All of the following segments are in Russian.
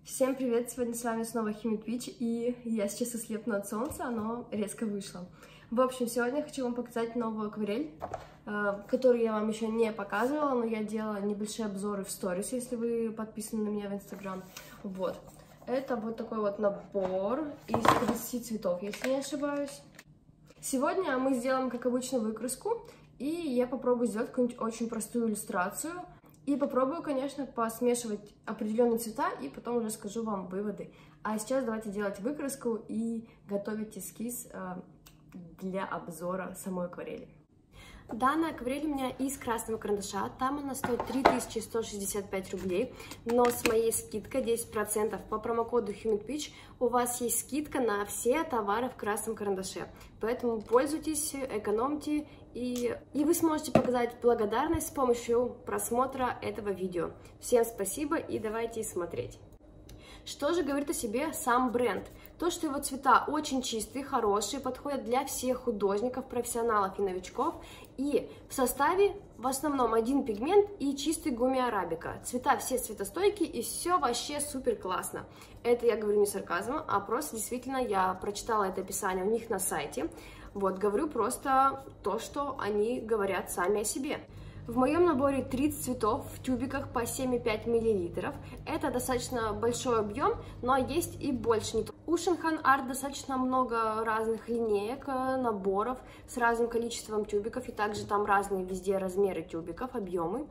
Всем привет! Сегодня с вами снова Химитвич, и я сейчас ослепну от солнца, оно резко вышло. В общем, сегодня я хочу вам показать новую акварель, которую я вам еще не показывала, но я делала небольшие обзоры в сторис, если вы подписаны на меня в Инстаграм. Вот. Это вот такой вот набор из 30 цветов, если не ошибаюсь. Сегодня мы сделаем, как обычно, выкраску, и я попробую сделать какую-нибудь очень простую иллюстрацию. И попробую, конечно, посмешивать определенные цвета, и потом уже скажу вам выводы. А сейчас давайте делать выкраску и готовить эскиз для обзора самой акварели. Данная акварель у меня из красного карандаша, там она стоит 3165 рублей, но с моей скидкой 10% по промокоду HumidPitch у вас есть скидка на все товары в красном карандаше, поэтому пользуйтесь, экономьте, и вы сможете показать благодарность с помощью просмотра этого видео. Всем спасибо и давайте смотреть. Что же говорит о себе сам бренд? То, что его цвета очень чистые, хорошие, подходят для всех художников, профессионалов и новичков. И в составе в основном один пигмент и чистый гумми-арабика. Цвета все цветостойкие и все вообще супер классно. Это я говорю не сарказмом, а просто действительно я прочитала это описание у них на сайте. Вот, говорю просто то, что они говорят сами о себе. В моем наборе 30 цветов в тюбиках по 7,5 мл. Это достаточно большой объем, но есть и больше. У Shinhan Art достаточно много разных линеек, наборов с разным количеством тюбиков, и также там разные везде размеры тюбиков, объемы.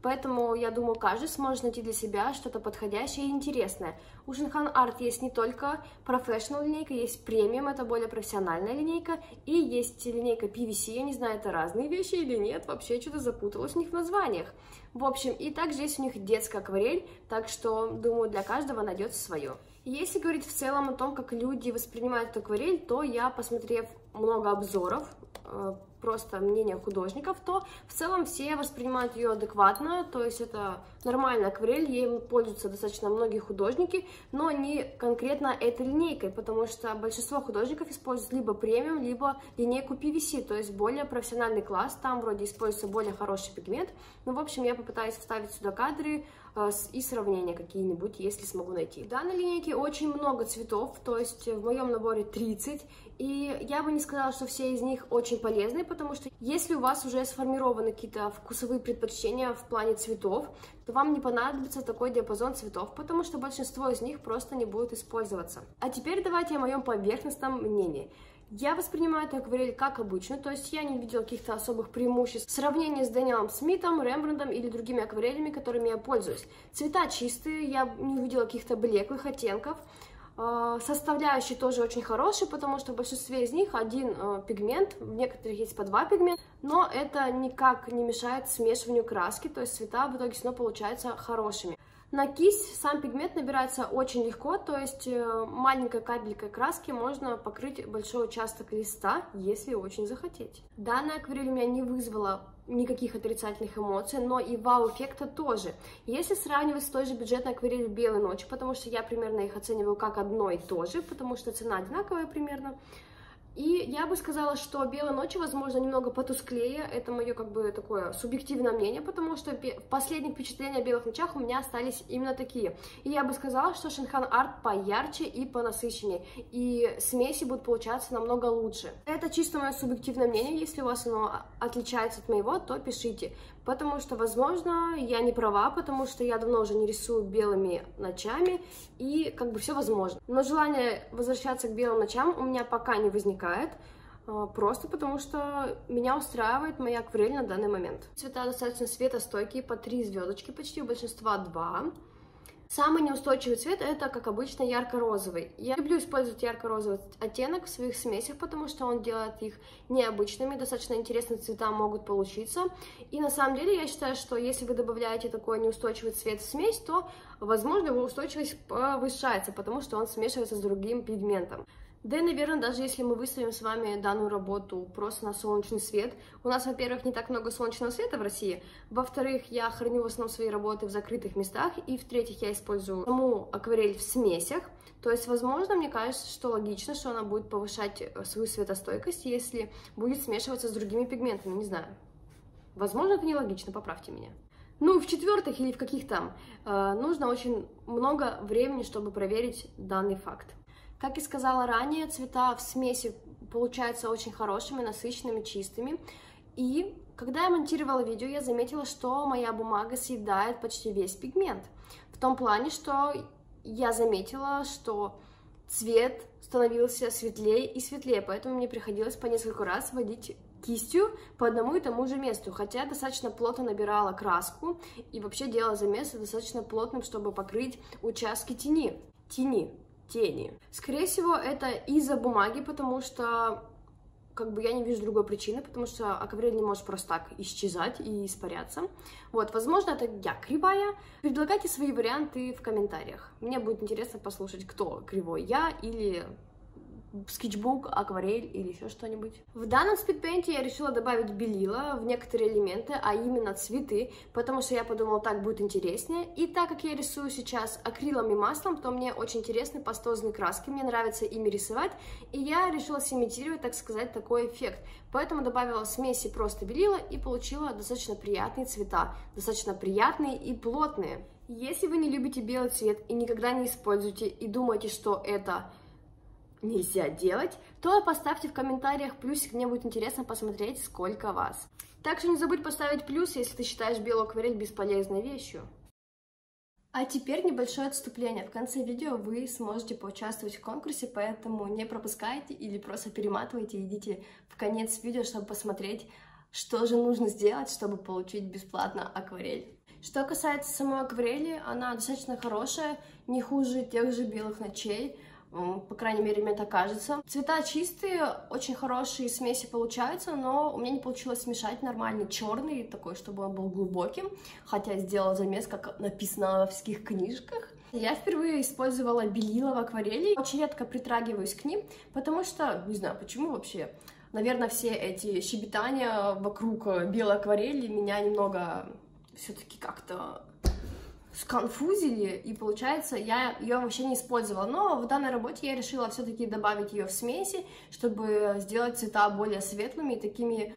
Поэтому, я думаю, каждый сможет найти для себя что-то подходящее и интересное. У Shinhan Art есть не только Professional линейка, есть премиум, это более профессиональная линейка, и есть линейка PVC, я не знаю, это разные вещи или нет, вообще что-то запуталась у них в названиях. В общем, и также есть у них детская акварель, так что, думаю, для каждого найдется свое. Если говорить в целом о том, как люди воспринимают эту акварель, то я, посмотрев много обзоров, просто мнение художников, то в целом все воспринимают ее адекватно, то есть это нормальная акварель, ей пользуются достаточно многие художники, но не конкретно этой линейкой, потому что большинство художников используют либо премиум, либо линейку PVC, то есть более профессиональный класс, там вроде используется более хороший пигмент, но в общем я попытаюсь вставить сюда кадры и сравнения какие-нибудь, если смогу найти. В данной линейке очень много цветов, то есть в моем наборе 30, и я бы не сказала, что все из них очень полезны, потому что если у вас уже сформированы какие-то вкусовые предпочтения в плане цветов, то вам не понадобится такой диапазон цветов, потому что большинство из них просто не будет использоваться. А теперь давайте о моем поверхностном мнении. Я воспринимаю эту акварель как обычную, то есть я не видела каких-то особых преимуществ в сравнении с Дэниелом Смитом, Рембрандтом или другими акварелями, которыми я пользуюсь. Цвета чистые, я не увидела каких-то блеклых оттенков. Составляющие тоже очень хорошие, потому что в большинстве из них один пигмент, в некоторых есть по 2 пигмента, но это никак не мешает смешиванию краски, то есть цвета в итоге все равно получаются хорошими. На кисть сам пигмент набирается очень легко, то есть маленькой капелькой краски можно покрыть большой участок листа, если очень захотеть. Данная акварель у меня не вызвала никаких отрицательных эмоций, но и вау-эффекта тоже. Если сравнивать с той же бюджетной акварелью «Белой ночи», потому что я примерно их оцениваю как одно и то же, потому что цена одинаковая примерно, и я бы сказала, что «Белой ночи», возможно, немного потусклее, это мое как бы такое субъективное мнение, потому что последние впечатления о «Белых ночах» у меня остались именно такие. И я бы сказала, что Shinhan Art поярче и понасыщеннее, и смеси будут получаться намного лучше. Это чисто мое субъективное мнение, если у вас оно отличается от моего, то пишите. Потому что, возможно, я не права, потому что я давно уже не рисую белыми ночами, и как бы все возможно. Но желание возвращаться к белым ночам у меня пока не возникает, просто потому что меня устраивает моя акварель на данный момент. Цвета достаточно светостойкие, по 3 звездочки почти, у большинства 2. Самый неустойчивый цвет это, как обычно, ярко-розовый. Я люблю использовать ярко-розовый оттенок в своих смесях, потому что он делает их необычными, достаточно интересные цвета могут получиться. И на самом деле я считаю, что если вы добавляете такой неустойчивый цвет в смесь, то, возможно, его устойчивость повышается, потому что он смешивается с другим пигментом. Да и, наверное, даже если мы выставим с вами данную работу просто на солнечный свет, у нас, во-первых, не так много солнечного света в России, во-вторых, я храню в основном свои работы в закрытых местах, и, в-третьих, я использую саму акварель в смесях, то есть, возможно, мне кажется, что логично, что она будет повышать свою светостойкость, если будет смешиваться с другими пигментами, не знаю. Возможно, это нелогично, поправьте меня. Ну, в-четвертых, или в каких-то, нужно очень много времени, чтобы проверить данный факт. Как и сказала ранее, цвета в смеси получаются очень хорошими, насыщенными, чистыми. И когда я монтировала видео, я заметила, что моя бумага съедает почти весь пигмент. В том плане, что я заметила, что цвет становился светлее и светлее, поэтому мне приходилось по несколько раз вводить кистью по одному и тому же месту, хотя достаточно плотно набирала краску и вообще делала замес достаточно плотным, чтобы покрыть участки тени. Скорее всего, это из-за бумаги, потому что как бы я не вижу другой причины, потому что акварель не может просто так исчезать и испаряться. Вот, возможно, это я кривая. Предлагайте свои варианты в комментариях. Мне будет интересно послушать, кто кривой, я или скетчбук, акварель или еще что-нибудь. В данном спидпейнте я решила добавить белила в некоторые элементы, а именно цветы, потому что я подумала, так будет интереснее. И так как я рисую сейчас акрилом и маслом, то мне очень интересны пастозные краски, мне нравится ими рисовать, и я решила симитировать, так сказать, такой эффект. Поэтому добавила в смеси просто белила и получила достаточно приятные цвета, достаточно приятные и плотные. Если вы не любите белый цвет и никогда не используете и думаете, что это нельзя делать, то поставьте в комментариях плюсик, мне будет интересно посмотреть, сколько вас. Также не забудь поставить плюс, если ты считаешь белую акварель бесполезной вещью. А теперь небольшое отступление. В конце видео вы сможете поучаствовать в конкурсе, поэтому не пропускайте или просто перематывайте и идите в конец видео, чтобы посмотреть, что же нужно сделать, чтобы получить бесплатно акварель. Что касается самой акварели, она достаточно хорошая, не хуже тех же белых ночей. По крайней мере, мне так кажется. Цвета чистые, очень хорошие смеси получаются, но у меня не получилось смешать нормальный черный, такой, чтобы он был глубоким, хотя сделала замес, как написано в всяких книжках. Я впервые использовала белила в акварели, очень редко притрагиваюсь к ним, потому что, не знаю, почему вообще, наверное, все эти щебетания вокруг белой акварели меня немного все-таки как-то сконфузили, и получается, я ее вообще не использовала. Но в данной работе я решила все-таки добавить ее в смеси, чтобы сделать цвета более светлыми и такими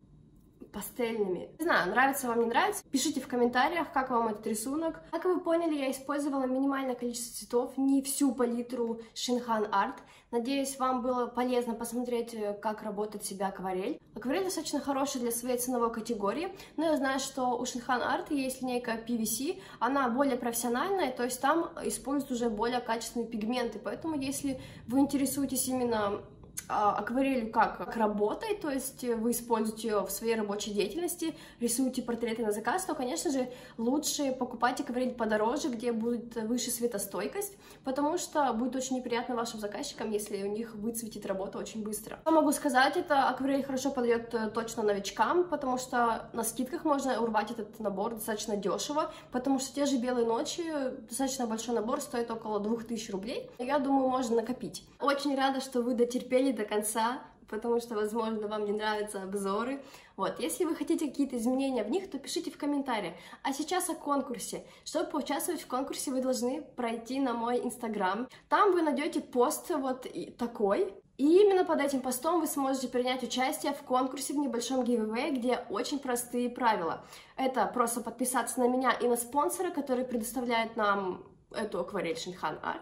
пастельными. Не знаю, нравится вам, не нравится? Пишите в комментариях, как вам этот рисунок. Как вы поняли, я использовала минимальное количество цветов, не всю палитру Shinhan Art. Надеюсь, вам было полезно посмотреть, как работает себя акварель. Акварель достаточно хороший для своей ценовой категории, но я знаю, что у Shinhan Art есть линейка PVC, она более профессиональная, то есть там используют уже более качественные пигменты, поэтому если вы интересуетесь именно акварелью как работой, то есть вы используете ее в своей рабочей деятельности, рисуете портреты на заказ, то, конечно же, лучше покупать акварель подороже, где будет выше светостойкость, потому что будет очень неприятно вашим заказчикам, если у них выцветит работа очень быстро. Что могу сказать, это акварель хорошо подойдет точно новичкам, потому что на скидках можно урвать этот набор достаточно дешево, потому что те же белые ночи, достаточно большой набор, стоит около 2000 рублей. Я думаю, можно накопить. Очень рада, что вы дотерпели до конца, потому что, возможно, вам не нравятся обзоры. Вот, если вы хотите какие-то изменения в них, то пишите в комментариях. А сейчас о конкурсе. Чтобы поучаствовать в конкурсе, вы должны пройти на мой инстаграм. Там вы найдете пост вот такой. И именно под этим постом вы сможете принять участие в конкурсе в небольшом giveaway, где очень простые правила. Это просто подписаться на меня и на спонсора, который предоставляет нам эту акварель Shinhan Art.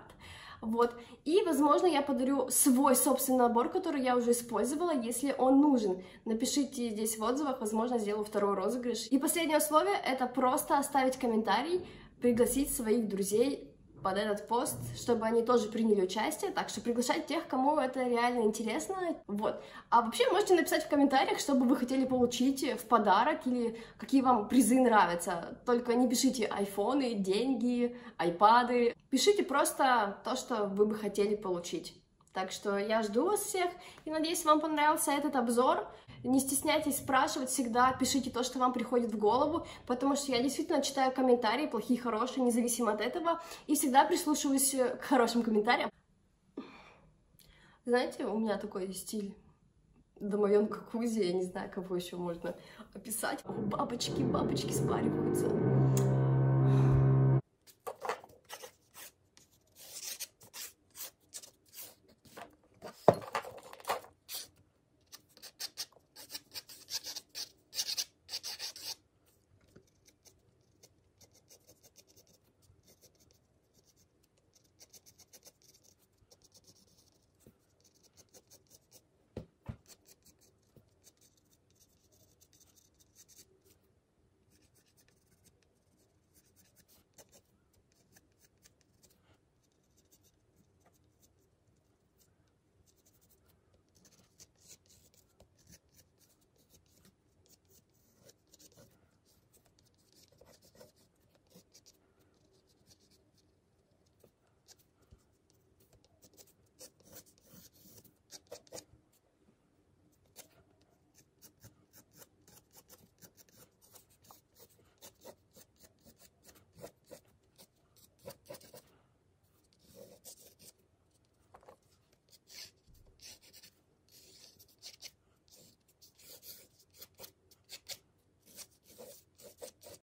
Вот, и, возможно, я подарю свой собственный набор, который я уже использовала, если он нужен. Напишите здесь в отзывах, возможно, сделаю второй розыгрыш. И последнее условие — это просто оставить комментарий, пригласить своих друзей под этот пост, чтобы они тоже приняли участие, так что приглашать тех, кому это реально интересно, вот. А вообще можете написать в комментариях, что бы вы хотели получить в подарок или какие вам призы нравятся, только не пишите айфоны, деньги, айпады, пишите просто то, что вы бы хотели получить. Так что я жду вас всех и надеюсь, вам понравился этот обзор. Не стесняйтесь спрашивать всегда, пишите то, что вам приходит в голову, потому что я действительно читаю комментарии, плохие, хорошие, независимо от этого, и всегда прислушиваюсь к хорошим комментариям. Знаете, у меня такой стиль домовенка Кузи, я не знаю, кого еще можно описать. Бабочки спариваются.